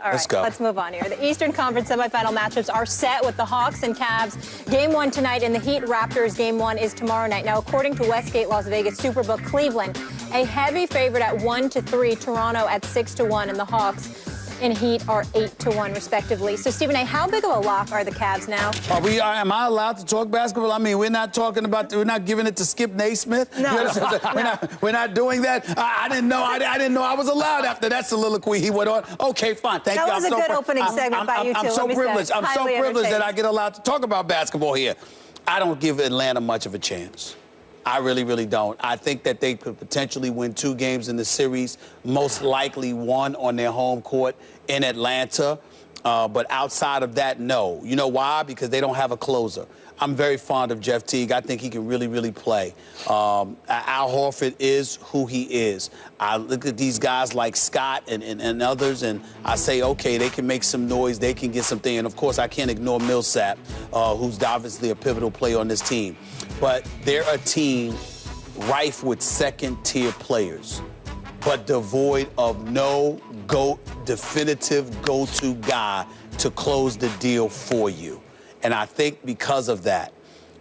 All right, let's move on here. The Eastern Conference semifinal matchups are set with the Hawks and Cavs. Game 1 tonight and the Heat Raptors game 1 is tomorrow night. Now, according to Westgate Las Vegas Superbook, Cleveland, a heavy favorite at 1-3, Toronto at 6-1, and the Hawks and Heat are 8-1, respectively. So, Stephen A., how big of a lock are the Cavs now? Am I allowed to talk basketball? I mean, we're not giving it to Skip Naismith. No. We're not doing that. I didn't know I was allowed after that soliloquy he went on. Okay, fine. Thank you. That was a good opening segment by you two. I'm so privileged. I'm so privileged that I get allowed to talk about basketball here. I don't give Atlanta much of a chance. I really, really don't. I think that they could potentially win 2 games in the series, most likely 1 on their home court in Atlanta. But outside of that, no. You know why? Because they don't have a closer. I'm very fond of Jeff Teague. I think he can really, really play. Al Horford is who he is. I look at these guys like Scott and others, and I say, okay, they can make some noise. They can get something. And, of course, I can't ignore Millsap, who's obviously a pivotal player on this team. But they're a team rife with second-tier players, but devoid of no definitive go-to guy to close the deal for you. And I think because of that,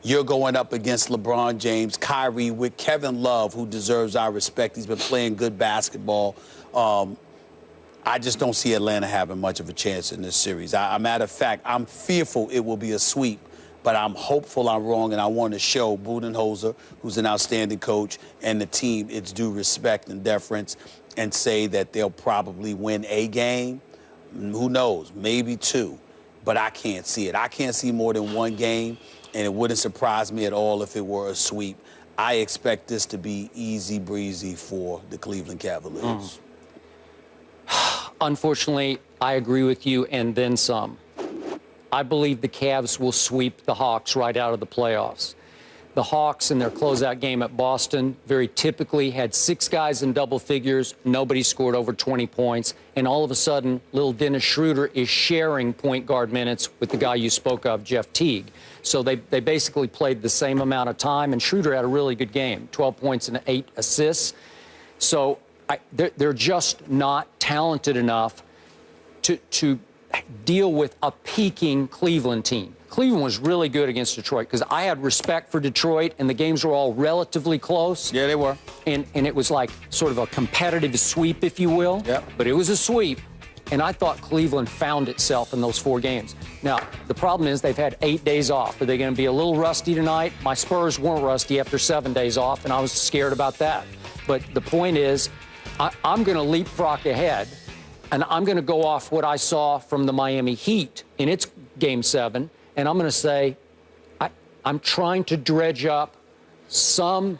you're going up against LeBron James, Kyrie, with Kevin Love, who deserves our respect. He's been playing good basketball. I just don't see Atlanta having much of a chance in this series. Matter of fact, I'm fearful it will be a sweep, but I'm hopeful I'm wrong, and I want to show Budenholzer, who's an outstanding coach, and the team its due respect and deference, and say that they'll probably win a game. Who knows? Maybe 2. But I can't see it. I can't see more than 1 game, and it wouldn't surprise me at all if it were a sweep. I expect this to be easy breezy for the Cleveland Cavaliers. Unfortunately, I agree with you, and then some. I believe the Cavs will sweep the Hawks right out of the playoffs. The Hawks, in their closeout game at Boston, very typically had 6 guys in double figures. Nobody scored over 20 points. And all of a sudden, little Dennis Schroeder is sharing point guard minutes with the guy you spoke of, Jeff Teague. So they basically played the same amount of time, and Schroeder had a really good game, 12 points and 8 assists. So they're just not talented enough to deal with a peaking Cleveland team. Cleveland was really good against Detroit because I had respect for Detroit, and the games were all relatively close. Yeah, they were. And it was like sort of a competitive sweep, if you will. Yep. But it was a sweep, and I thought Cleveland found itself in those 4 games. Now, the problem is they've had 8 days off. Are they going to be a little rusty tonight? My Spurs weren't rusty after 7 days off, and I was scared about that. But the point is, I'm going to leapfrog ahead, and I'm going to go off what I saw from the Miami Heat in its Game 7, and I'm going to say I'm trying to dredge up some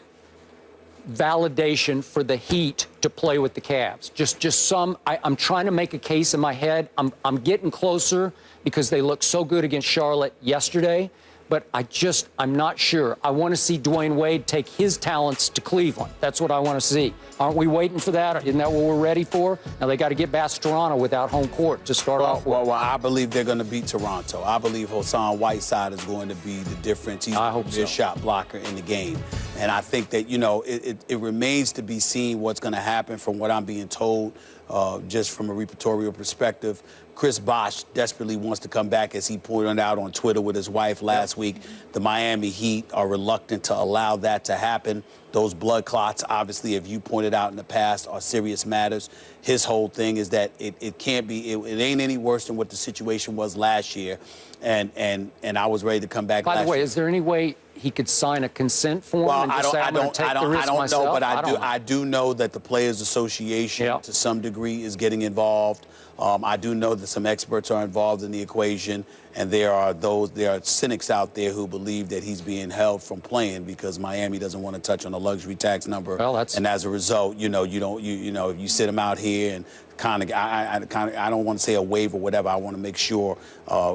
validation for the Heat to play with the Cavs. Just some. I'm trying to make a case in my head. I'm getting closer because they looked so good against Charlotte yesterday. But I'm not sure. I want to see Dwayne Wade take his talents to Cleveland. That's what I want to see. Aren't we waiting for that? Isn't that what we're ready for? Now, they got to get past Toronto without home court to start off with. Well, I believe they're going to beat Toronto. I believe Hassan Whiteside is going to be the difference. He's a shot blocker in the game. And I think that, it remains to be seen what's going to happen from what I'm being told, just from a repertorial perspective. Chris Bosh desperately wants to come back, as he pointed out on Twitter with his wife last week. The Miami Heat are reluctant to allow that to happen. Those blood clots, obviously, as you pointed out in the past, are serious matters. His whole thing is that it can't be, it ain't any worse than what the situation was last year. And I was ready to come back. By the way, is there any way he could sign a consent form and just say, I'm going to take the risk myself? Know, but I do know that the Players Association, to some degree, is getting involved. I do know that some experts are involved in the equation, and there are cynics out there who believe that he's being held from playing because Miami doesn't want to touch on the luxury tax number. Well, and as a result, if you sit him out here and I don't want to say a waiver or whatever. I want to make sure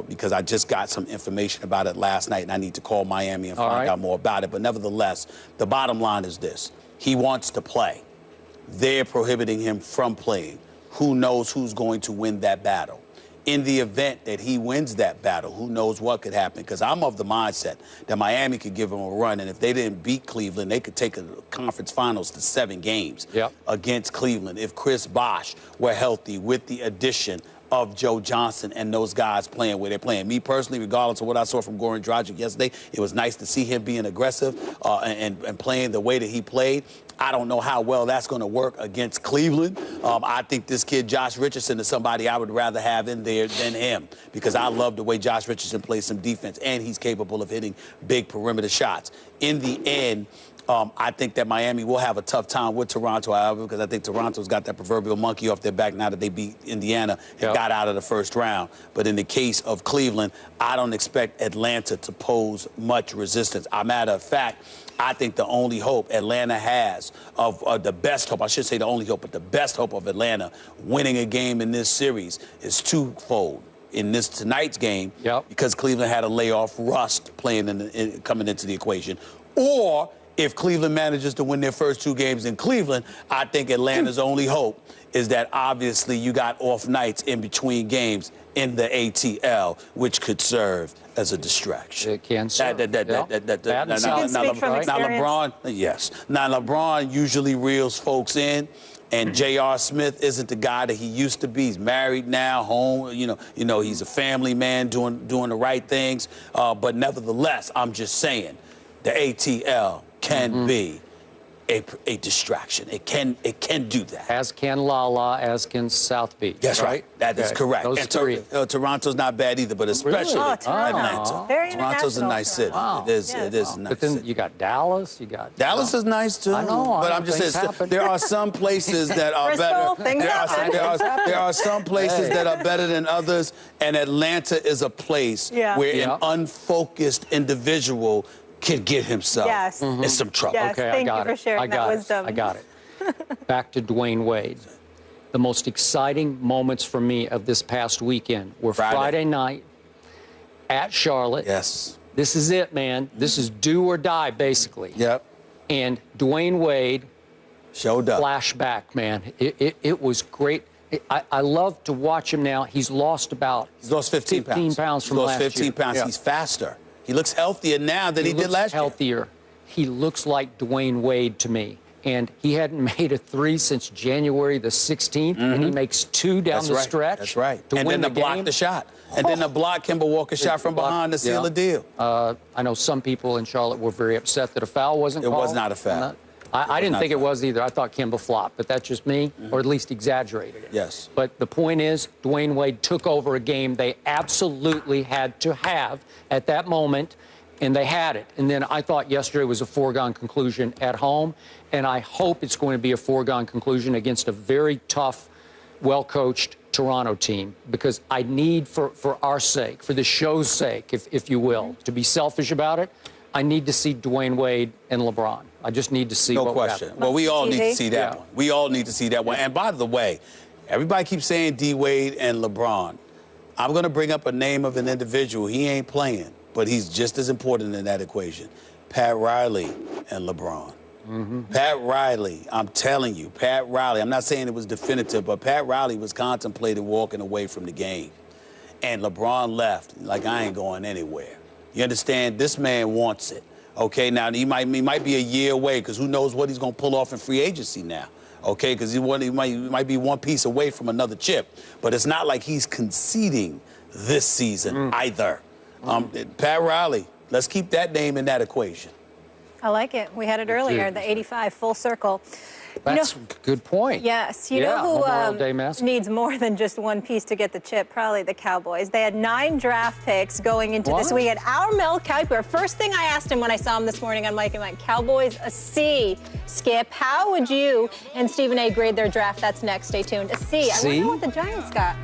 because I just got some information about it last night, and I need to call Miami and find out more about it. But nevertheless, the bottom line is this: he wants to play. They're prohibiting him from playing. Who knows who's going to win that battle? In the event that he wins that battle, who knows what could happen? Because I'm of the mindset that Miami could give him a run, and if they didn't beat Cleveland, they could take a conference finals to 7 games against Cleveland if Chris Bosh were healthy with the addition of Joe Johnson and those guys playing where they're playing. Me personally, regardless of what I saw from Goran Dragic yesterday, it was nice to see him being aggressive and playing the way that he played. I don't know how well that's going to work against Cleveland. I think this kid, Josh Richardson, is somebody I would rather have in there than him because I love the way Josh Richardson plays some defense, and he's capable of hitting big perimeter shots. In the end, I think that Miami will have a tough time with Toronto, however, because I think Toronto's got that proverbial monkey off their back now that they beat Indiana and got out of the first round. But in the case of Cleveland, I don't expect Atlanta to pose much resistance. As a matter of fact, I think the only hope Atlanta has of the best hope, I should say the only hope, but the best hope of Atlanta winning a game in this series is twofold. In this tonight's game, because Cleveland had a layoff rust playing coming into the equation, or if Cleveland manages to win their first 2 games in Cleveland, I think Atlanta's only hope is that obviously you got off nights in between games in the ATL, which could serve as a distraction. It can serve. Now LeBron, yes. Now LeBron usually reels folks in. And J.R. Smith isn't the guy that he used to be. He's married now, home. You know, he's a family man doing the right things. But nevertheless, I'm just saying, the ATL can be a distraction. It can do that. As can Lala, as can South Beach. That's right. That is correct. Those three. Toronto's not bad either, but especially Atlanta. Very Toronto's a nice city. Wow. It is a nice But then city. you got Dallas. Dallas is nice too. I know. But I'm just saying, there are some places that are better. There are some places that are better than others, and Atlanta is a place where an unfocused individual can get himself in some trouble. Yes, Okay, thank you for sharing that wisdom. I got it. Back to Dwayne Wade. The most exciting moments for me of this past weekend were Friday night at Charlotte. Yes. This is it, man. This is do or die, basically. Yep. And Dwayne Wade showed up. Flashback, man. It was great. I love to watch him now. He's lost 15 pounds. From last year. 15 pounds. Yeah. He's faster. He looks healthier now than he did last year. Healthier. He looks like Dwayne Wade to me. And he hadn't made a 3 since January the 16th, and he makes 2 down the stretch. That's right. To and win then the block game. the shot. And then the block Kemba Walker shot from behind to seal the deal. I know some people in Charlotte were very upset that a foul wasn't called. It was not a foul. I didn't think it was either. I thought Kemba flopped, but that's just me, or at least exaggerated it. Yes. But the point is, Dwayne Wade took over a game they absolutely had to have at that moment, and they had it. And then I thought yesterday was a foregone conclusion at home, and I hope it's going to be a foregone conclusion against a very tough, well-coached Toronto team, because I need, for our sake, for the show's sake, if you will, to be selfish about it, I need to see Dwayne Wade and LeBron. I just need to see No question. Well, we all need to see that one. We all need to see that one. And by the way, everybody keeps saying D. Wade and LeBron. I'm going to bring up a name of an individual. He ain't playing, but he's just as important in that equation. Pat Riley and LeBron. Pat Riley, I'm telling you, Pat Riley, I'm not saying it was definitive, but Pat Riley was contemplating walking away from the game. And LeBron left, like, I ain't going anywhere. You understand? This man wants it. Okay, now he might be a year away, because who knows what he's going to pull off in free agency now. Okay, because he might be one piece away from another chip. But it's not like he's conceding this season either. Pat Riley, let's keep that name in that equation. I like it. We had it earlier, the 85 full circle. That's a good point. Yes. You know who needs more than just one piece to get the chip? Probably the Cowboys. They had 9 draft picks going into this week. Our Mel Kiper, first thing I asked him when I saw him this morning on Mike and Mike, Cowboys a C. Skip, how would you and Stephen A. grade their draft? That's next. Stay tuned. A C. I wonder what the Giants got.